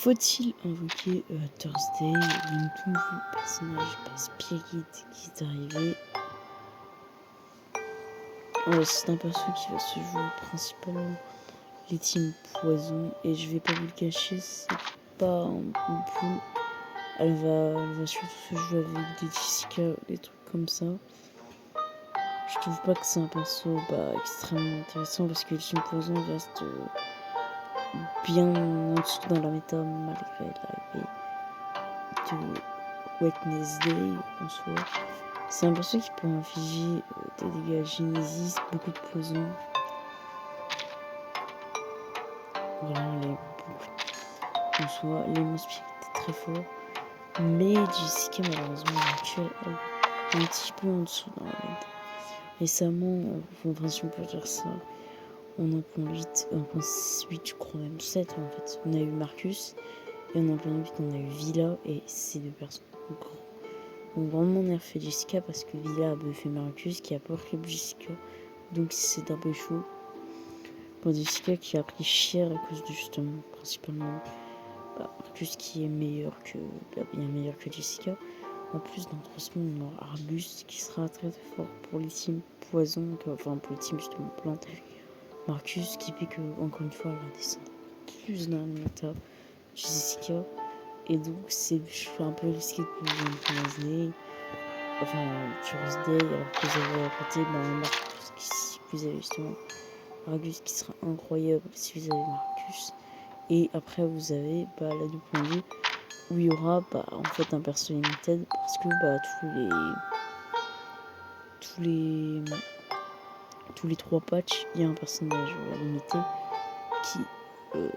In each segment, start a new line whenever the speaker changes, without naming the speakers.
Faut-il invoquer Thursday, une nouveau personnage Spirit qui est arrivé. C'est un perso qui va se jouer principalement les teams poison, et je vais pas vous le cacher, c'est pas un pool. Elle va surtout se jouer avec des Jessica, des trucs comme ça. Je trouve pas que c'est un perso extrêmement intéressant parce que le team poison reste bien en dessous dans la méta malgré l'arrivée de Wednesday en soi. C'est un perso qui peut infliger des dégâts Genesis, beaucoup de poison. Voilà, en soi, les Spirit est très fort. Mais Jessica, malheureusement, actuelle, elle est un petit peu en dessous dans la méta. Récemment, enfin, si on peut dire ça, en 1.8, 1.8, je crois même 7 en fait. On a eu Marcus, et en 1.8, on a eu Villa, et ces deux personnes ont grandement nerfé Jessica parce que Villa a buffé Marcus qui a peur que Jessica, donc c'est un peu chaud pour Jessica qui a pris cher à cause de justement principalement Marcus qui est meilleur que bien meilleur que Jessica. En plus dans 3 semaines on aura Argus qui sera très fort pour les teams poison, enfin pour les teams justement plante. Marcus qui fait que encore une fois elle va descendre plus dans la méta Jessica, et donc c'est un peu risqué pour Wednesday. Enfin, Thursday, alors que vous avez à côté Marcus, si vous avez justement Argus qui sera incroyable si vous avez Marcus. Et après vous avez la 2.2 où il y aura en fait un perso limited parce que tous les 3 patchs il y a un personnage limité qui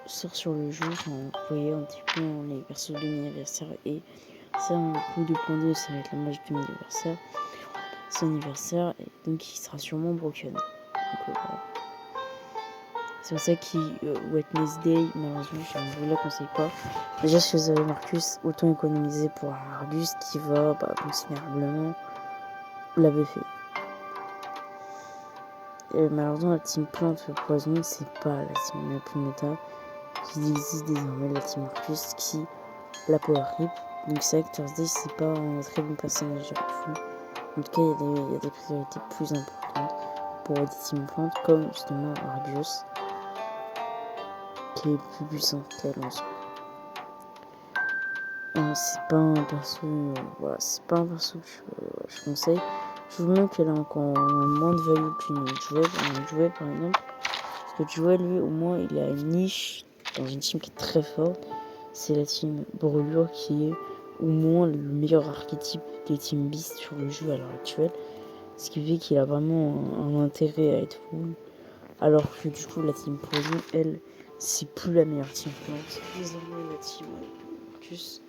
sort sur le jeu. Enfin, vous voyez un petit peu les persos de mi-anniversaire, et ça le coup 2.2 ça va être la match de mi-anniversaire, son anniversaire, et donc il sera sûrement broken. Donc voilà. C'est pour ça que Wednesday, malheureusement, je ne vous la conseille pas. Déjà, si vous avez Marcus, autant économiser pour Argus qui va considérablement la buffer. Et malheureusement, la team plante poison, c'est pas la team la plus méta. Il existe désormais la team Marcus qui la power rip. Donc c'est vrai que Thursday, c'est pas un très bon personnage à fou. En tout cas, il y a des priorités plus importantes pour des team plantes comme justement Argus, qui est plus puissant qu'elle en soi. C'est pas un perso, c'est pas un perso que je conseille. Je vous montre qu'elle a encore moins de value qu'une Jouet par exemple. Parce que Jouet, lui, au moins, il a une niche dans une team qui est très forte. C'est la team Brûlure qui est au moins le meilleur archétype des team Beast sur le jeu à l'heure actuelle. Ce qui fait qu'il a vraiment un intérêt à être full. Alors que du coup, la team Poison, elle, c'est plus la meilleure team plante. Désormais, la team Marcus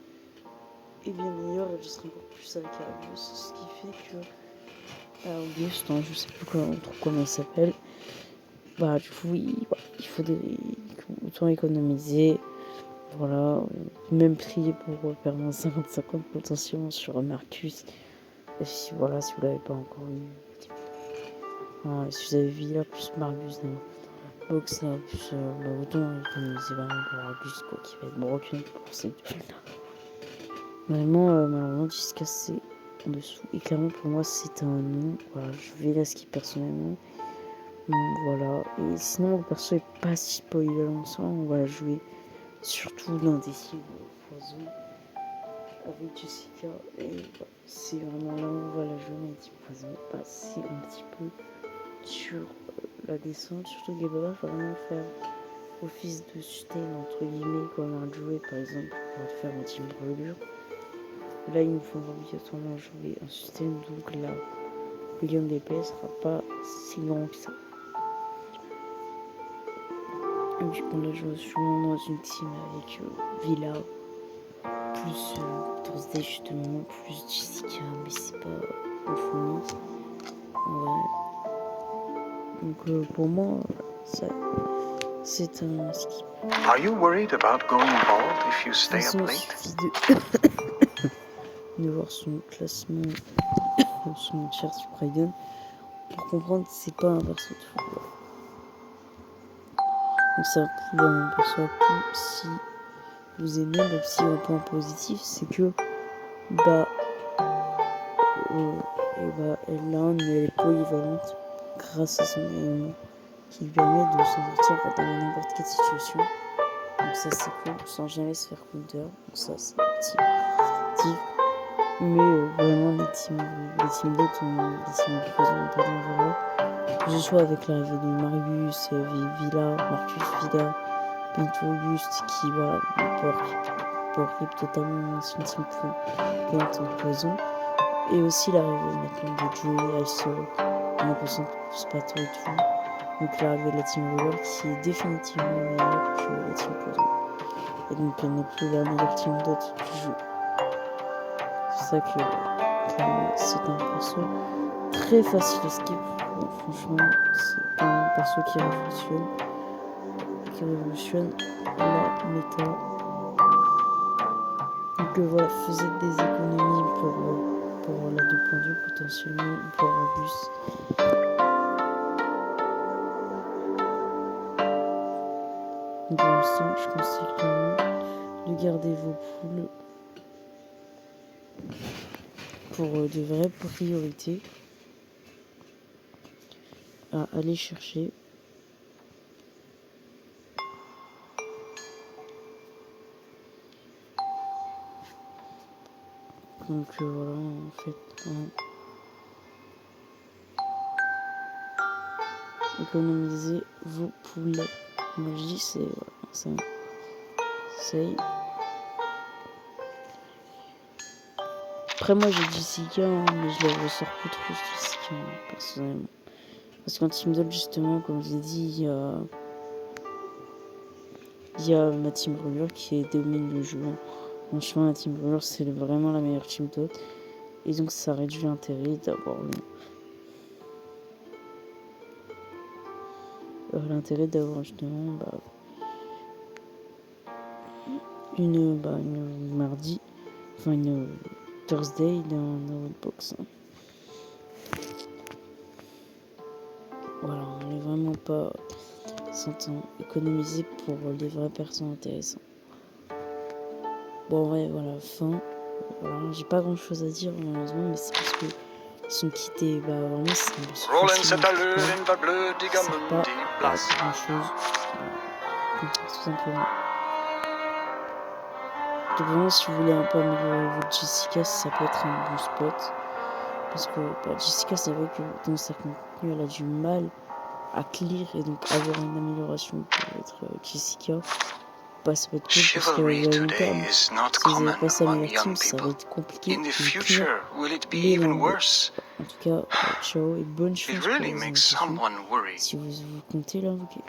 est bien meilleure, et je serai encore plus avec Argus. Ce qui fait que Argus, je sais plus comment il s'appelle. Du coup, il faut autant économiser. Voilà, même prier pour perdre un 50-50 potentiellement sur Marcus. Et si vous l'avez pas encore eu. Voilà, si vous avez Villa plus Marcus dans box là, plus autant économiser vraiment pour Argus qui va être broken pour cette là. Vraiment, malheureusement, Jessica c'est en dessous. Et clairement pour moi c'est un non. Voilà, je vais la skip personnellement. Voilà, et sinon le perso est pas si polyvalent, on va la jouer surtout dans des cibles poison avec Jessica, et c'est vraiment là où on va la jouer, mais type poison passer un petit peu sur la descente, surtout que va vraiment faire office de sustain entre guillemets comme un jouet par exemple pour faire un team brûlure. Là il nous faut obligatoirement jouer un sustain, donc là le gain d'épée sera pas si grand que ça. Vu qu'on a joué sûrement dans une team avec Villa, plus Thursday justement, plus Jessica, mais c'est pas une folie. Ouais. Donc pour moi, c'est un skip.
Are you worried about going bald if you stay up late?
Il suffit de voir son classement, son tier sur Raiden, pour comprendre que c'est pas un perso de fou. Donc c'est un perso à coup si vous aimez, même si un point positif, c'est que bah, Ellen elle est polyvalente grâce à son élément qui lui permet de s'en sortir dans n'importe quelle situation. Donc ça c'est cool, sans jamais se faire counter. Donc ça c'est petit. Mais vraiment les team votes les team présents pas dans le valeur. Que ce soit avec l'arrivée de Marius, Marcus Villa, Pinto Auguste qui voilà peut rip totalement son team point en présent. Et aussi l'arrivée maintenant de Joey, Alcor, en passant Spato et tout. Donc l'arrivée de la team Roller qui est définitivement meilleure que la team Poison. Et donc elle n'est plus la meilleure team dot du jeu. C'est ça que clairement c'est un perso très facile à skip. Bon, franchement c'est un perso qui révolutionne la méta. Donc voilà, faisait des économies pour la 2.2 potentiellement pour Argus. Pour l'instant, je conseille clairement de garder vos poules pour de vraies priorités à aller chercher. Donc voilà, en fait, économisez vos poules. Moi je dis c'est après moi j'ai Jessica mais je la ressors plus trop Jessica personnellement. Parce qu'en team dot justement comme je l'ai dit il y a ma team roller qui domine le jeu. Franchement la team roller c'est vraiment la meilleure team dot. Et donc ça réduit l'intérêt d'avoir justement une mardi, enfin une Thursday dans Outbox. Voilà, on n'est vraiment pas s'entend économiser pour les vraies personnes intéressantes. Bon ouais voilà, fin. Voilà, j'ai pas grand chose à dire malheureusement, mais c'est parce que ils sont quittés, vraiment c'est pas grand chose. Tout simplement. Donc vraiment si vous voulez un peu améliorer votre Jessica, ça peut être un bon spot. Parce que Jessica c'est vrai que dans sa contenu elle a du mal à clear et donc avoir une amélioration pour être Jessica. Ça peut être cool parce que à long terme, si vous n'avez pas sa meilleure team, ça va être compliqué de clear les langues. En tout cas, ciao et bonne chance pour les invocations si vous comptez l'invoquer.